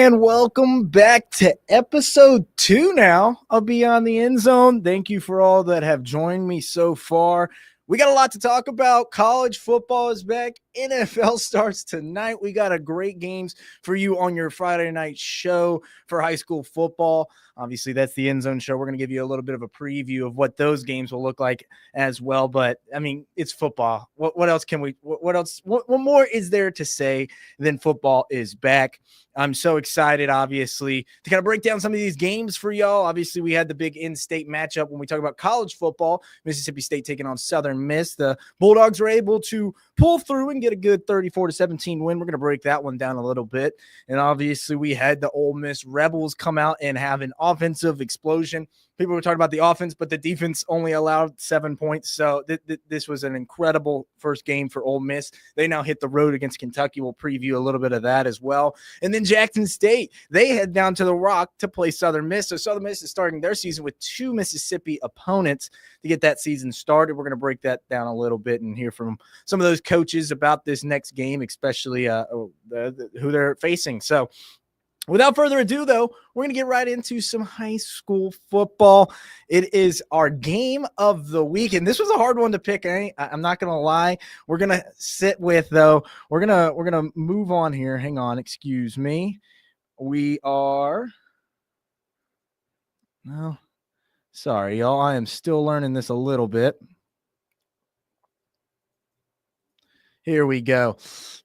and welcome back to episode 2 now of Beyond the End Zone. Thank you for all that have joined me so far. We got a lot to talk about. College football is back. NFL starts tonight. We got a great games for you on your Friday night show for high school football. Obviously, that's the End Zone show. We're going to give you a little bit of a preview of what those games will look like as well. But, I mean, it's football. What else can we – what else – what more is there to say than football is back? I'm so excited, obviously, to kind of break down some of these games for y'all. Obviously, we had the big in-state matchup when we talk about college football. Mississippi State taking on Southern Miss. The Bulldogs were able to pull through and get a good 34-17 win. We're going to break that one down a little bit. And obviously, we had the Ole Miss Rebels come out and have an offensive explosion. People were talking about the offense, but the defense only allowed 7 points. So this was an incredible first game for Ole Miss. They now hit the road against Kentucky. We'll preview a little bit of that as well. And then Jackson State, they head down to the Rock to play Southern Miss. So Southern Miss is starting their season with 2 Mississippi opponents to get that season started. We're going to break that down a little bit and hear from some of those coaches about this next game, especially who they're facing. So without further ado, though, we're going to get right into some high school football. It is our game of the week, and this was a hard one to pick. I'm not going to lie. We're going to sit with, though. We're gonna move on here. Hang on, excuse me. We are – no, sorry, y'all. I am still learning this a little bit. Here we go.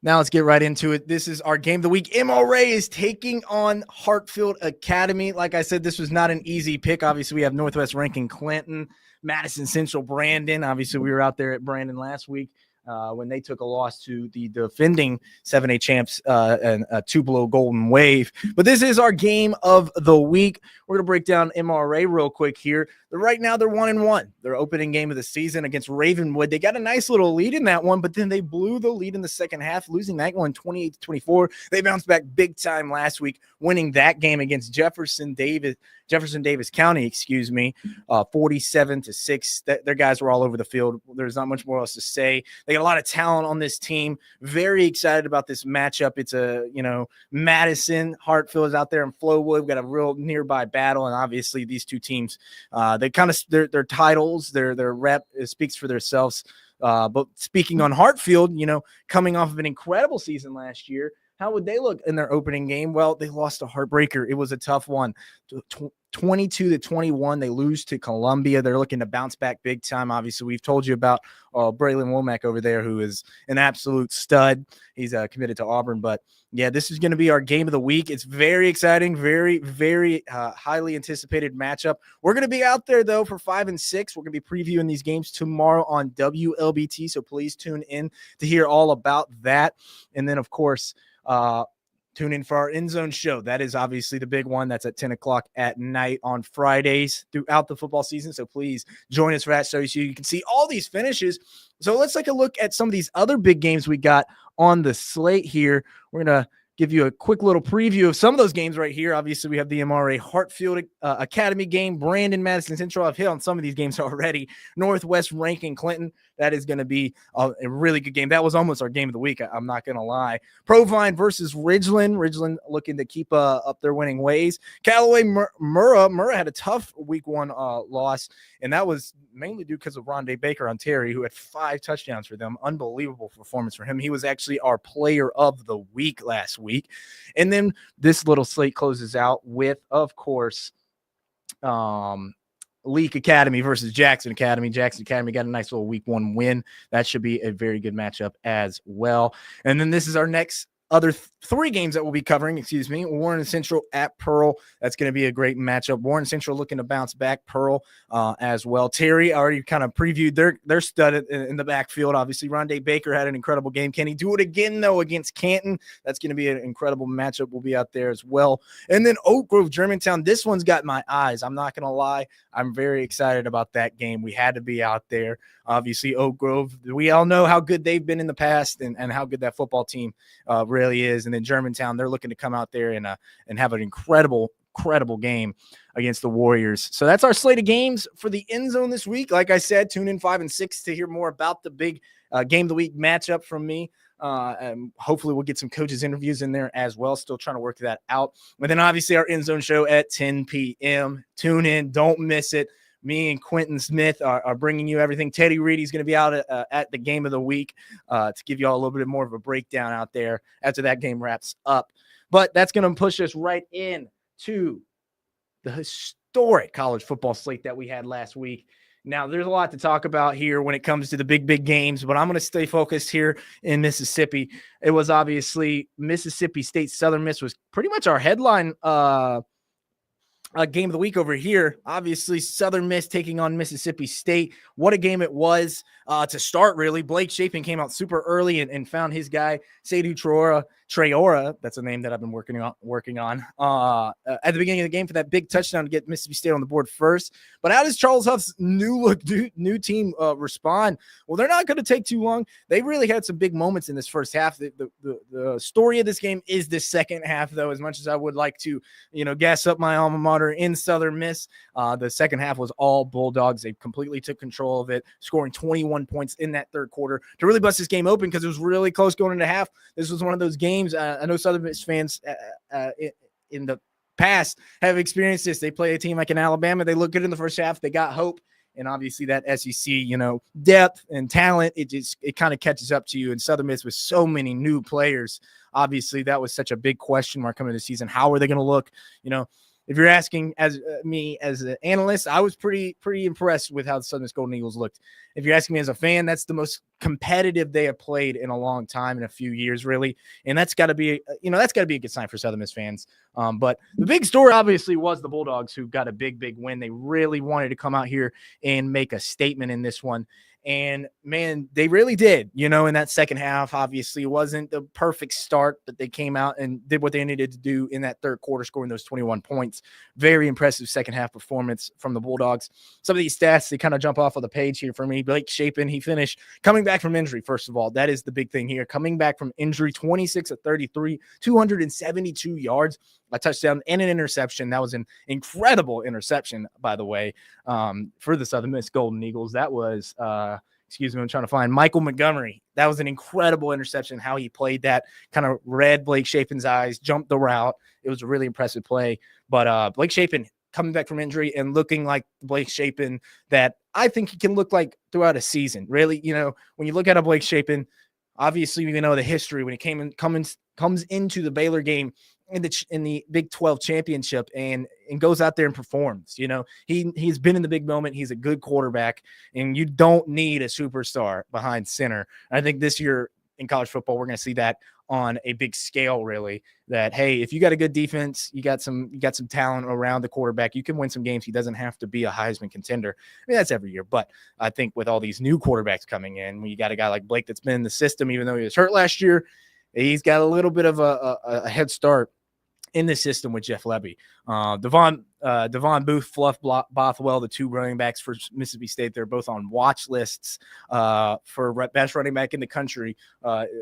Now let's get right into it. This is our game of the week. MRA is taking on Hartfield Academy. Like I said, this was not an easy pick. Obviously, we have Northwest Rankin Clinton, Madison Central Brandon. Obviously, we were out there at Brandon last week when they took a loss to the defending 7A champs and Tupelo Golden Wave. But this is our game of the week. We're going to break down MRA real quick here. Right now, they're 1-1. Their opening game of the season against Ravenwood. They got a nice little lead in that one, but then they blew the lead in the second half, losing that one 28-24. They bounced back big time last week, winning that game against Jefferson Davis County, 47-6. Their guys were all over the field. There's not much more else to say. They got a lot of talent on this team. Very excited about this matchup. It's Madison, Hartfield is out there in Flowwood. We've got a real nearby battle, and obviously these two teams, they kind of their titles, their rep speaks for themselves. But speaking on Hartfield, coming off of an incredible season last year, how would they look in their opening game? Well, they lost a heartbreaker. It was a tough one. 22-21. They lose to Columbia. They're looking to bounce back big time. Obviously, we've told you about Braylon Womack over there, who is an absolute stud. He's committed to Auburn. But, yeah, this is going to be our game of the week. It's very exciting, very, very highly anticipated matchup. We're going to be out there, though, for 5 and 6. We're going to be previewing these games tomorrow on WLBT, so please tune in to hear all about that. And then, of course, tune in for our End Zone show. That is obviously the big one. That's at 10 o'clock at night on Fridays throughout the football season. So please join us for that so you can see all these finishes. So let's take a look at some of these other big games we got on the slate here. We're going to give you a quick little preview of some of those games right here. Obviously, we have the MRA Hartfield Academy game, Brandon, Madison Central. I've hit on some of these games already. Northwest Rankin Clinton. That is going to be a really good game. That was almost our game of the week. I'm not going to lie. Provine versus Ridgeland. Ridgeland looking to keep up their winning ways. Callaway Murrah. Murrah had a tough week 1 loss, and that was mainly due because of Rondé Baker on Terry, who had 5 touchdowns for them. Unbelievable performance for him. He was actually our player of the week last week. And then this little slate closes out with, of course, Leak Academy versus Jackson Academy. Jackson Academy got a nice little week 1 win. That should be a very good matchup as well. And then this is our next other 3 games that we'll be covering, Warren Central at Pearl. That's going to be a great matchup. Warren Central looking to bounce back. Pearl as well. Terry already kind of previewed their stud in the backfield. Obviously, Rondé Baker had an incredible game. Can he do it again, though, against Canton? That's going to be an incredible matchup. We'll be out there as well. And then Oak Grove, Germantown. This one's got my eyes. I'm not going to lie. I'm very excited about that game. We had to be out there. Obviously, Oak Grove, we all know how good they've been in the past and how good that football team really is. And then Germantown, they're looking to come out there and have an incredible game against the Warriors. So that's our slate of games for the End Zone this week. Like I said, tune in 5 and 6 to hear more about the big game of the week matchup from me. And hopefully we'll get some coaches interviews in there as well. Still trying to work that out. But then obviously our Endzone show at 10 p.m. Tune in. Don't miss it. Me and Quentin Smith are bringing you everything. Teddy Reedy's going to be out at the game of the week to give you all a little bit more of a breakdown out there after that game wraps up. But that's going to push us right into the historic college football slate that we had last week. Now, there's a lot to talk about here when it comes to the big games, but I'm going to stay focused here in Mississippi. It was obviously Mississippi State Southern Miss was pretty much our headline game of the week over here. Obviously, Southern Miss taking on Mississippi State. What a game it was to start, really. Blake Shapen came out super early and found his guy, Seydou Traore. That's a name that I've been working on at the beginning of the game for that big touchdown to get Mississippi State on the board first. But how does Charles Huff's new team respond? Well, they're not going to take too long. They really had some big moments in this first half. The story of this game is the second half, though, as much as I would like to, gas up my alma mater in Southern Miss. The second half was all Bulldogs. They completely took control of it, scoring 21 points in that third quarter to really bust this game open because it was really close going into half. This was one of those games. I know Southern Miss fans in the past have experienced this. They play a team like in Alabama. They look good in the first half. They got hope. And obviously that SEC, depth and talent, it kind of catches up to you. And Southern Miss with so many new players, obviously that was such a big question mark coming into the season. How are they going to look? If you're asking as me as an analyst, I was pretty impressed with how the Southern Miss Golden Eagles looked. If you're asking me as a fan, that's the most competitive they have played in a long time, in a few years, really. And that's got to be, a good sign for Southern Miss fans. But the big story obviously was the Bulldogs, who got a big win. They really wanted to come out here and make a statement in this one. And, man, they really did, in that second half. Obviously, it wasn't the perfect start, but they came out and did what they needed to do in that third quarter, scoring those 21 points. Very impressive second half performance from the Bulldogs. Some of these stats, they kind of jump off of the page here for me. Blake Shapen, he finished coming back from injury, first of all. That is the big thing here. Coming back from injury, 26 of 33, 272 yards, a touchdown and an interception. That was an incredible interception, by the way, for the Southern Miss Golden Eagles. That was, I'm trying to find Michael Montgomery. That was an incredible interception. How he played that, kind of read Blake Shapen's eyes, jumped the route. It was a really impressive play. But Blake Shapen coming back from injury and looking like Blake Shapen that I think he can look like throughout a season. Really, when you look at a Blake Shapen, obviously we know the history when he comes into the Baylor game in the Big 12 championship and goes out there and performs. He's been in the big moment. He's a good quarterback, and you don't need a superstar behind center. I think this year in college football, we're going to see that on a big scale, really, that, hey, if you got a good defense, you got some talent around the quarterback, you can win some games. He doesn't have to be a Heisman contender. I mean, that's every year. But I think with all these new quarterbacks coming in, when you got a guy like Blake that's been in the system, even though he was hurt last year, he's got a little bit of a head start in the system with Jeff Lebby. Devon Booth, Fluff Bothwell, the two running backs for Mississippi State, they're both on watch lists for best running back in the country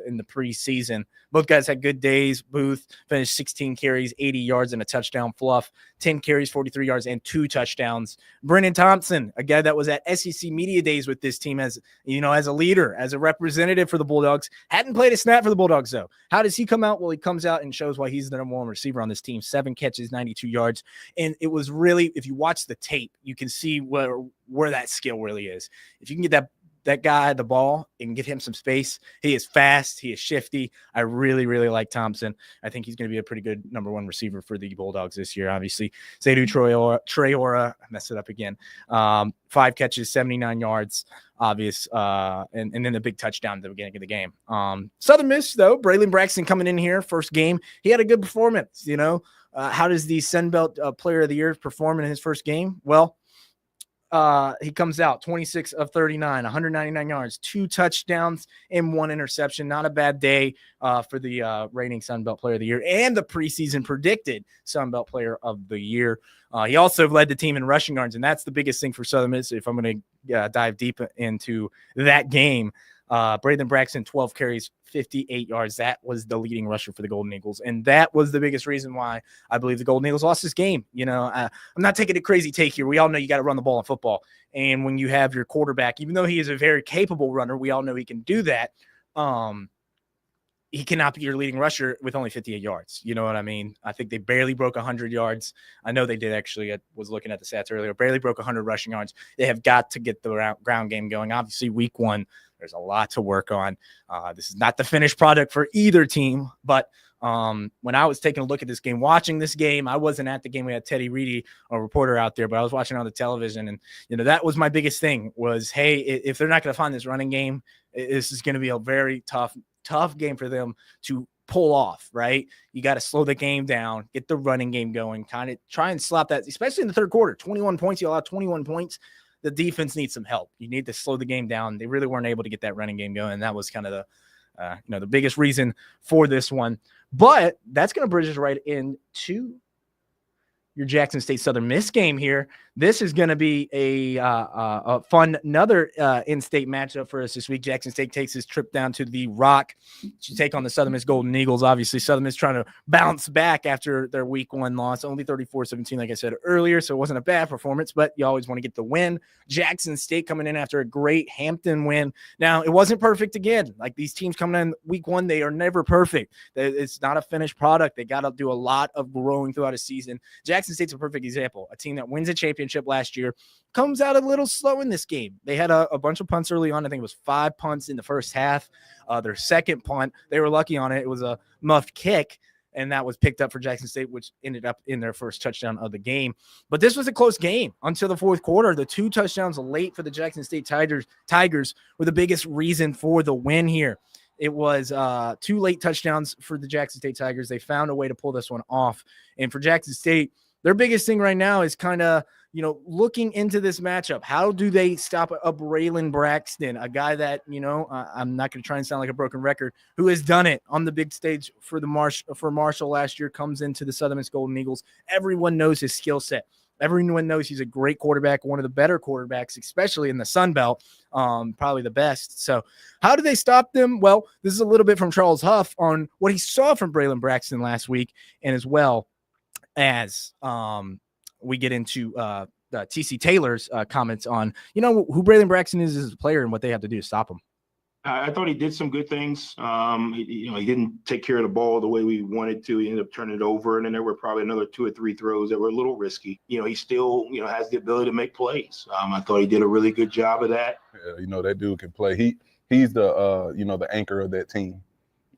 in the preseason. Both guys had good days. Booth finished 16 carries, 80 yards, and a touchdown. Fluff, 10 carries, 43 yards, and 2 touchdowns. Brennan Thompson, a guy that was at SEC Media Days with this team as a leader, as a representative for the Bulldogs, hadn't played a snap for the Bulldogs, though. How does he come out? Well, he comes out and shows why he's the number one receiver on this team. 7 catches, 92 yards. And it was really, if you watch the tape, you can see where that skill really is. If you can get that guy the ball and give him some space, he is fast, he is shifty. I really like Thompson. I think he's going to be a pretty good number one receiver for the Bulldogs this year. Obviously, Seydou Traore, I messed it up again. 5 catches, 79 yards, obvious, and then the big touchdown at the beginning of the game. Southern Miss, though, Braylon Braxton coming in here, first game, he had a good performance. How does the Sun Belt Player of the Year perform in his first game? Well, he comes out 26 of 39, 199 yards, 2 touchdowns, and 1 interception. Not a bad day for the reigning Sun Belt Player of the Year and the preseason predicted Sun Belt Player of the Year. He also led the team in rushing yards, and that's the biggest thing for Southern Miss. If I'm going to dive deep into that game, Braylon Braxton, 12 carries, 58 yards. That was the leading rusher for the Golden Eagles. And that was the biggest reason why I believe the Golden Eagles lost this game. I'm not taking a crazy take here. We all know you got to run the ball in football. And when you have your quarterback, even though he is a very capable runner, we all know he can do that. he cannot be your leading rusher with only 58 yards. You know what I mean? I think they barely broke 100 yards. I know they did actually. I was looking at the stats earlier. Barely broke 100 rushing yards. They have got to get the ground game going. Obviously, week one, there's a lot to work on. This is not the finished product for either team, but when I was taking a look at this game, watching this game, I wasn't at the game. We had Teddy Reedy, a reporter out there, but I was watching on the television, and that was my biggest thing was, hey, if they're not going to find this running game, this is going to be a very tough game for them to pull off, right? You got to slow the game down, get the running game going, kind of try and slap that, especially in the third quarter. 21 points, you allow 21 points. The defense needs some help. You need to slow the game down. They really weren't able to get that running game going, and that was kind of the biggest reason for this one. But that's going to bridge us right into your Jackson State Southern Miss game here. This is going to be a fun, another in-state matchup for us this week. Jackson State takes his trip down to the Rock to take on the Southern Miss Golden Eagles. Obviously, Southern Miss trying to bounce back after their week one loss, only 34-17, like I said earlier, so it wasn't a bad performance, but you always want to get the win. Jackson State coming in after a great Hampton win. Now, it wasn't perfect again. Like these teams coming in week one, they are never perfect. It's not a finished product. They got to do a lot of growing throughout a season. Jackson State's a perfect example. A team that wins a championship last year comes out a little slow in this game. They had a bunch of punts early on. I think it was 5 punts in the first half. Their second punt, they were lucky on it. It was a muffed kick, and that was picked up for Jackson State, which ended up in their first touchdown of the game. But this was a close game until the fourth quarter. The 2 touchdowns late for the Jackson State Tigers were the biggest reason for the win here. It was 2 late touchdowns for the Jackson State Tigers. They found a way to pull this one off. And for Jackson State, their biggest thing right now is kind of, looking into this matchup. How do they stop a Braylon Braxton, a guy that, I'm not going to try and sound like a broken record, who has done it on the big stage for Marshall last year, comes into the Southern Miss Golden Eagles. Everyone knows his skill set. Everyone knows he's a great quarterback, one of the better quarterbacks, especially in the Sun Belt, probably the best. So how do they stop them? Well, this is a little bit from Charles Huff on what he saw from Braylon Braxton last week, and as well as we get into TC Taylor's comments on, who Braylon Braxton is as a player and what they have to do to stop him. I thought he did some good things. He didn't take care of the ball the way we wanted to. He ended up turning it over, and then there were probably another 2 or 3 throws that were a little risky. He still, has the ability to make plays. I thought he did a really good job of that. Yeah, that dude can play. He's the the anchor of that team.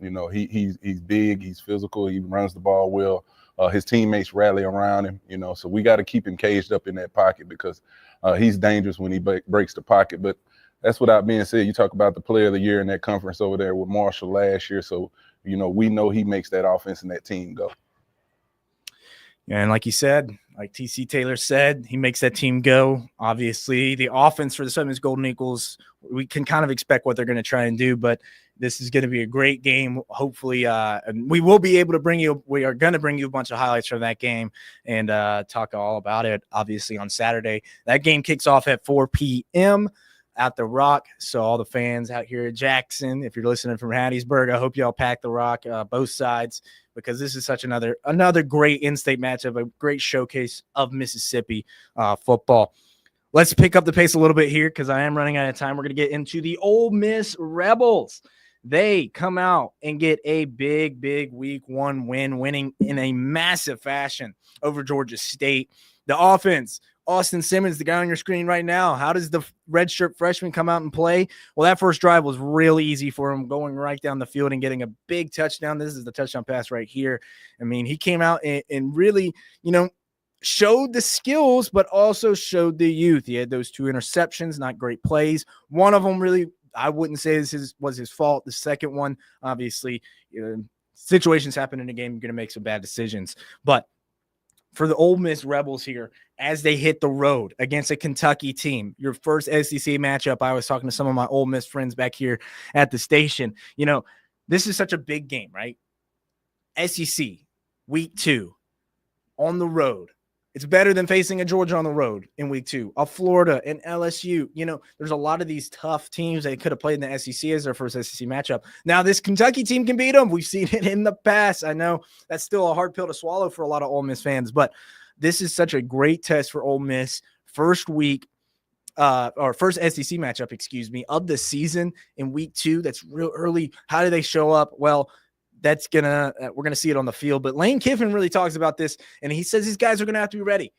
He's big, he's physical, he runs the ball well. His teammates rally around him, so we got to keep him caged up in that pocket because he's dangerous when he breaks the pocket. But that's without being said, you talk about the player of the year in that conference over there with Marshall last year. So, we know he makes that offense and that team go. Yeah, and like you said, like TC Taylor said, he makes that team go. Obviously, the offense for the Southern Miss Golden Eagles, we can kind of expect what they're going to try and do, but this is going to be a great game. Hopefully, and we will be able to we are going to bring you a bunch of highlights from that game and talk all about it, obviously, on Saturday. That game kicks off at 4 p.m. at the Rock. So all the fans out here at Jackson, if you're listening from Hattiesburg, I hope y'all pack the Rock, both sides, because this is such another great in-state matchup, a great showcase of Mississippi football. Let's pick up the pace a little bit here because I am running out of time. We're going to get into the Ole Miss Rebels. They come out and get a big week one win, winning in a massive fashion over Georgia State. The offense, Austin Simmons, the guy on your screen right now. How does the redshirt freshman come out and play? Well, that first drive was real easy for him, going right down the field and getting a big touchdown. This is the touchdown pass right here. I mean, he came out and really, showed the skills, but also showed the youth. He had those 2 interceptions, not great plays. One of them really, I wouldn't say was his fault. The second one, obviously, situations happen in a game. You're going to make some bad decisions. But for the Ole Miss Rebels here, as they hit the road against a Kentucky team, your first SEC matchup, I was talking to some of my Ole Miss friends back here at the station. This is such a big game, right? SEC, week 2, on the road. It's better than facing a Georgia on the road in week 2, a Florida and LSU. There's a lot of these tough teams that could have played in the SEC as their first SEC matchup. Now, this Kentucky team can beat them. We've seen it in the past. I know that's still a hard pill to swallow for a lot of Ole Miss fans, but this is such a great test for Ole Miss. First week, or first SEC matchup, of the season in week 2. That's real early. How do they show up? Well, we're gonna see it on the field. But Lane Kiffin really talks about this, and he says these guys are gonna have to be ready.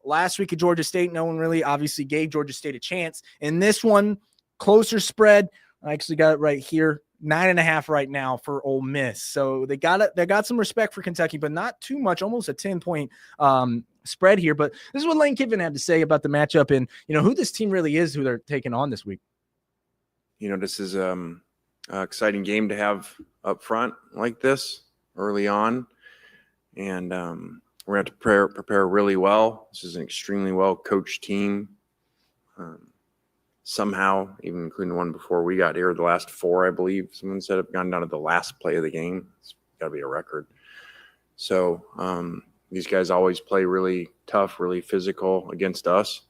Last week at Georgia State, no one really obviously gave Georgia State a chance. In this one, closer spread. I actually got it right here, 9.5 right now for Ole Miss. So they got some respect for Kentucky, but not too much. Almost a 10-point spread here. But this is what Lane Kiffin had to say about the matchup and who this team really is, who they're taking on this week. This is an exciting game to have up front like this early on, and we're going to have to prepare really well. This is an extremely well coached team. Somehow, even including the one before we got here, the last 4, I believe, someone said have gone down to the last play of the game. It's got to be a record. So these guys always play really tough, really physical against us,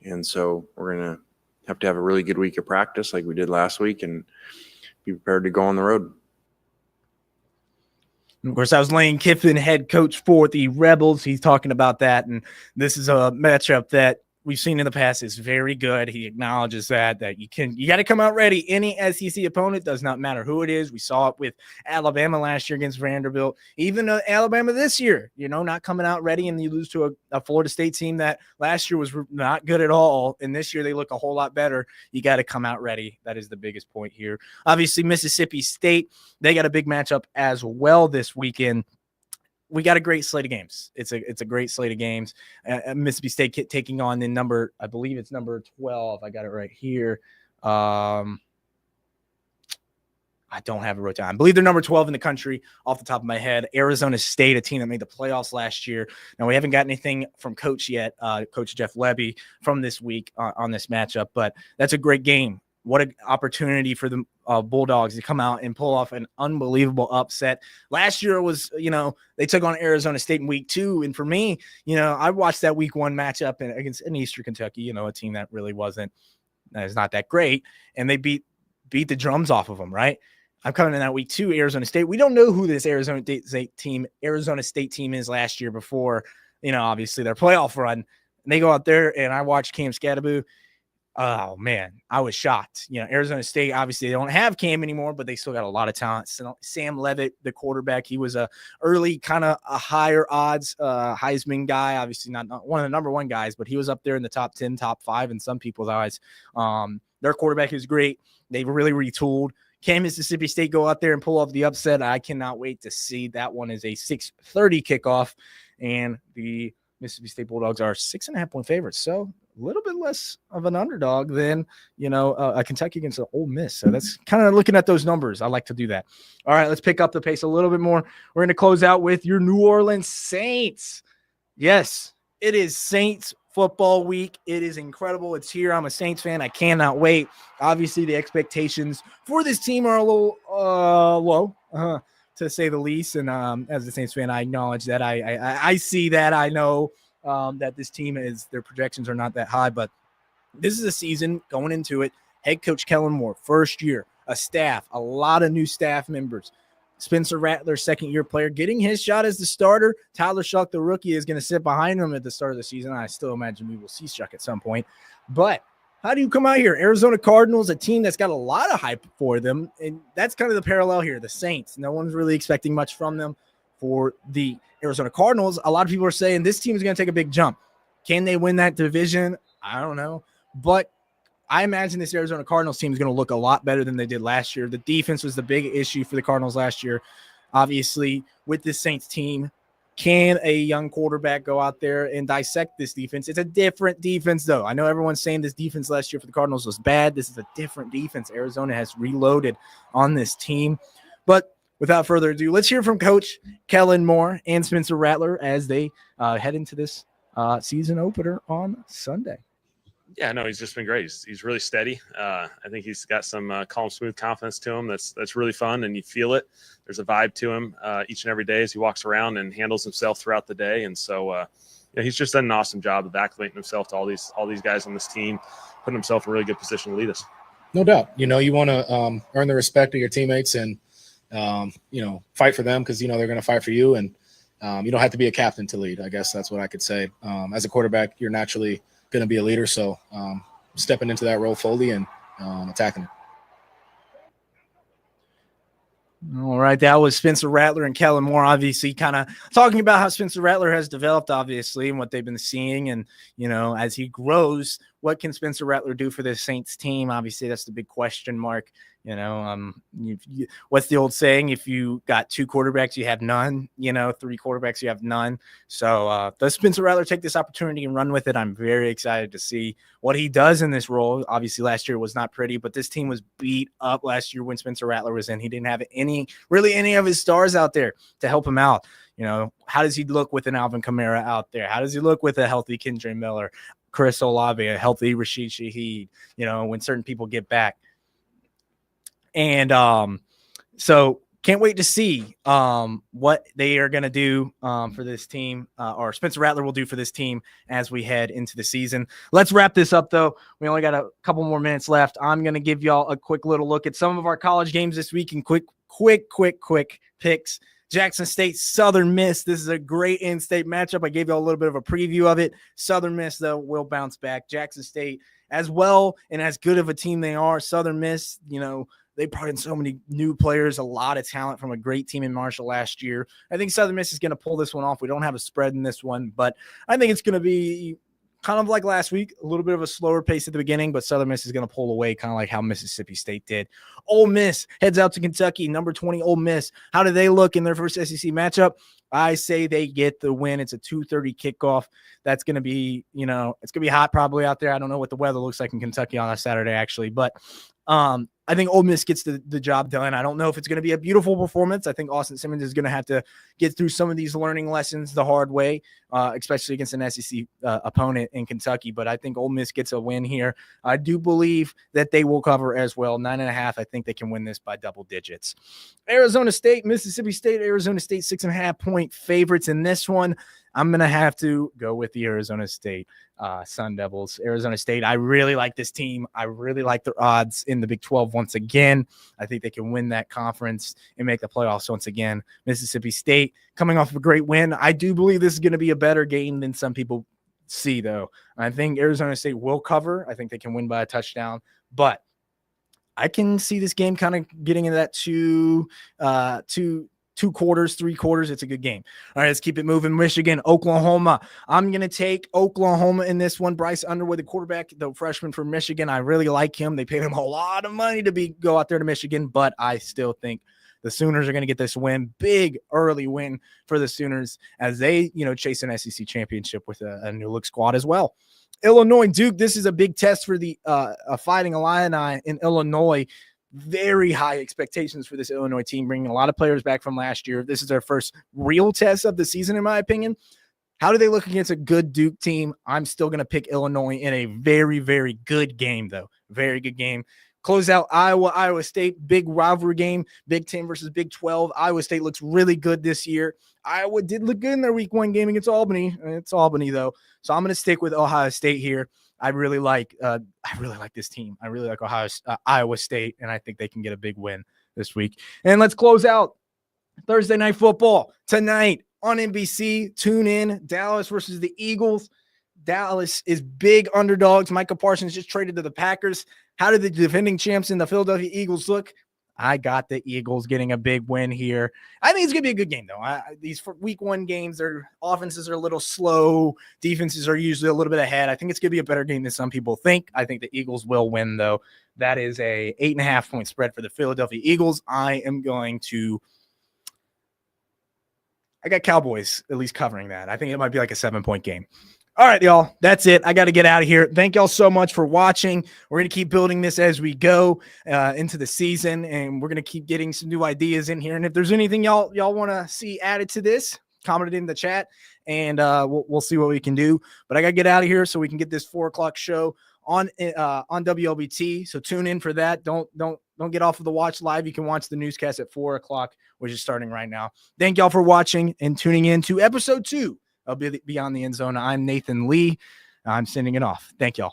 and so we're going to have a really good week of practice like we did last week and be prepared to go on the road. Of course, I was Lane Kiffin, head coach for the Rebels. He's talking about that, and this is a matchup that we've seen in the past is very good. He acknowledges that you got to come out ready. Any SEC opponent, does not matter who it is. We saw it with Alabama last year against Vanderbilt. Even Alabama this year, not coming out ready, and you lose to a Florida State team that last year was not good at all, and this year they look a whole lot better. You got to come out ready. That is the biggest point here. Obviously, Mississippi State, they got a big matchup as well this weekend. We got a great slate of games. It's a great slate of games. Mississippi State taking on I believe it's number 12. I got it right here. I don't have it wrote down. I believe they're number 12 in the country off the top of my head. Arizona State, a team that made the playoffs last year. Now, we haven't got anything from Coach yet, Coach Jeff Lebby, from this week on this matchup, but that's a great game. What an opportunity for the Bulldogs to come out and pull off an unbelievable upset. Last year was, they took on Arizona State in week 2. And for me, I watched that week 1 matchup against Eastern Kentucky, a team that really is not that great. And they beat the drums off of them, right? I'm coming in that week 2, Arizona State. We don't know who this Arizona State team is last year before, obviously their playoff run. And they go out there, and I watched Cam Scadaboo. Oh, man, I was shocked. Arizona State, obviously, they don't have Cam anymore, but they still got a lot of talent. Sam Leavitt, the quarterback, he was a early kind of a higher odds Heisman guy. Obviously, not one of the number 1 guys, but he was up there in the top 10, top 5 in some people's eyes. Their quarterback is great. They've really retooled. Can Mississippi State go out there and pull off the upset? I cannot wait to see. That one is a 6:30 kickoff, and the Mississippi State Bulldogs are 6.5-point favorites. So a little bit less of an underdog than, a Kentucky against an Ole Miss. So that's kind of looking at those numbers. I like to do that. All right, let's pick up the pace a little bit more. We're going to close out with your New Orleans Saints. Yes, it is Saints football week. It is incredible. It's here. I'm a Saints fan. I cannot wait. Obviously, the expectations for this team are a little low, to say the least. And as a Saints fan, I acknowledge that. I see that. I know that this team their projections are not that high, but this is a season going into it. Head coach Kellen Moore, first year, a staff, a lot of new staff members. Spencer Rattler, second-year player, getting his shot as the starter. Tyler Shuck, the rookie, is going to sit behind him at the start of the season. I still imagine we will see Shuck at some point. But how do you come out here? Arizona Cardinals, a team that's got a lot of hype for them, and that's kind of the parallel here. The Saints, no one's really expecting much from them. For the Arizona Cardinals, a lot of people are saying this team is going to take a big jump. Can they win that division? I don't know. But I imagine this Arizona Cardinals team is going to look a lot better than they did last year. The defense was the big issue for the Cardinals last year. Obviously, with this Saints team, can a young quarterback go out there and dissect this defense? It's a different defense, though. I know everyone's saying this defense last year for the Cardinals was bad. This is a different defense. Arizona has reloaded on this team. But without further ado, let's hear from Coach Kellen Moore and Spencer Rattler as they head into this season opener on Sunday. Yeah, no, he's just been great. He's really steady. I think he's got some calm, smooth confidence to him that's really fun, and you feel it. There's a vibe to him each and every day as he walks around and handles himself throughout the day. And so he's just done an awesome job of acclimating himself to all these guys on this team, putting himself in a really good position to lead us. No doubt. You want to earn the respect of your teammates and fight for them because they're going to fight for you, and you don't have to be a captain to lead. I guess that's what I could say. As a quarterback, you're naturally going to be a leader, so stepping into that role fully and attacking it. All right, that was Spencer Rattler and Kellen Moore, obviously kind of talking about how Spencer Rattler has developed, obviously, and what they've been seeing. And, as he grows, what can Spencer Rattler do for the Saints team? Obviously, that's the big question mark. What's the old saying? If you got two quarterbacks, you have none. Three quarterbacks, you have none. So does Spencer Rattler take this opportunity and run with it? I'm very excited to see what he does in this role. Obviously, last year was not pretty, but this team was beat up last year when Spencer Rattler was in. He didn't have any of his stars out there to help him out. How does he look with an Alvin Kamara out there? How does he look with a healthy Kendre Miller, Chris Olave, a healthy Rashid Shaheed, when certain people get back? And so can't wait to see what they are going to do for this team, or Spencer Rattler will do for this team as we head into the season. Let's wrap this up, though. We only got a couple more minutes left. I'm going to give y'all a quick little look at some of our college games this week and quick picks. Jackson State, Southern Miss. This is a great in-state matchup. I gave y'all a little bit of a preview of it. Southern Miss, though, will bounce back. Jackson State, as well and as good of a team they are. Southern Miss, they brought in so many new players, a lot of talent from a great team in Marshall last year. I think Southern Miss is going to pull this one off. We don't have a spread in this one, but I think it's going to be kind of like last week, a little bit of a slower pace at the beginning, but Southern Miss is going to pull away, kind of like how Mississippi State did. Ole Miss heads out to Kentucky, number 20 Ole Miss. How do they look in their first SEC matchup? I say they get the win. It's a 2:30 kickoff. That's going to be, it's going to be hot probably out there. I don't know what the weather looks like in Kentucky on a Saturday, actually, but I think Ole Miss gets the job done. I don't know if it's going to be a beautiful performance. I think Austin Simmons is going to have to get through some of these learning lessons the hard way, especially against an SEC opponent in Kentucky. But I think Ole Miss gets a win here. I do believe that they will cover as well. 9.5. I think they can win this by double digits. Arizona State, Mississippi State, Arizona State 6.5-point favorites in this one. I'm going to have to go with the Arizona State Sun Devils. Arizona State, I really like this team. I really like their odds in the Big 12 once again. I think they can win that conference and make the playoffs once again. Mississippi State coming off of a great win. I do believe this is going to be a better game than some people see, though. I think Arizona State will cover. I think they can win by a touchdown, but I can see this game kind of getting into that two quarters, 3 quarters. It's a good game. All right, let's keep it moving. Michigan, Oklahoma. I'm going to take Oklahoma in this one. Bryce Underwood, the quarterback, the freshman from Michigan. I really like him. They paid him a lot of money to go out there to Michigan, but I still think the Sooners are going to get this win. Big early win for the Sooners as they, chase an SEC championship with a new look squad as well. Illinois, Duke. This is a big test for the Fighting Illini in Illinois. Very high expectations for this Illinois team, bringing a lot of players back from last year. This is their first real test of the season, in my opinion. How do they look against a good Duke team? I'm still going to pick Illinois in a very, very good game, though. Very good game. Close out Iowa State, big rivalry game, Big 10 versus Big 12. Iowa State looks really good this year. Iowa did look good in their week 1 game against Albany. It's Albany, though. So I'm going to stick with Ohio State here. I really like this team. I really like Iowa State, and I think they can get a big win this week. And let's close out Thursday Night Football tonight on NBC. Tune in. Dallas versus the Eagles. Dallas is big underdogs. Micah Parsons just traded to the Packers. How did the defending champs in the Philadelphia Eagles look? I got the Eagles getting a big win here. I think it's going to be a good game, though. These week 1 games, their offenses are a little slow. Defenses are usually a little bit ahead. I think it's going to be a better game than some people think. I think the Eagles will win, though. That is a 8.5-point spread for the Philadelphia Eagles. I got Cowboys at least covering that. I think it might be like a 7-point game. All right, y'all. That's it. I got to get out of here. Thank y'all so much for watching. We're going to keep building this as we go into the season, and we're going to keep getting some new ideas in here. And if there's anything y'all want to see added to this, comment it in the chat, and we'll see what we can do. But I got to get out of here so we can get this 4:00 show on WLBT. So tune in for that. Don't get off of the watch live. You can watch the newscast at 4:00, which is starting right now. Thank y'all for watching and tuning in to episode 2. I'll be Beyond the End Zone. I'm Nathan Lee. I'm sending it off. Thank y'all.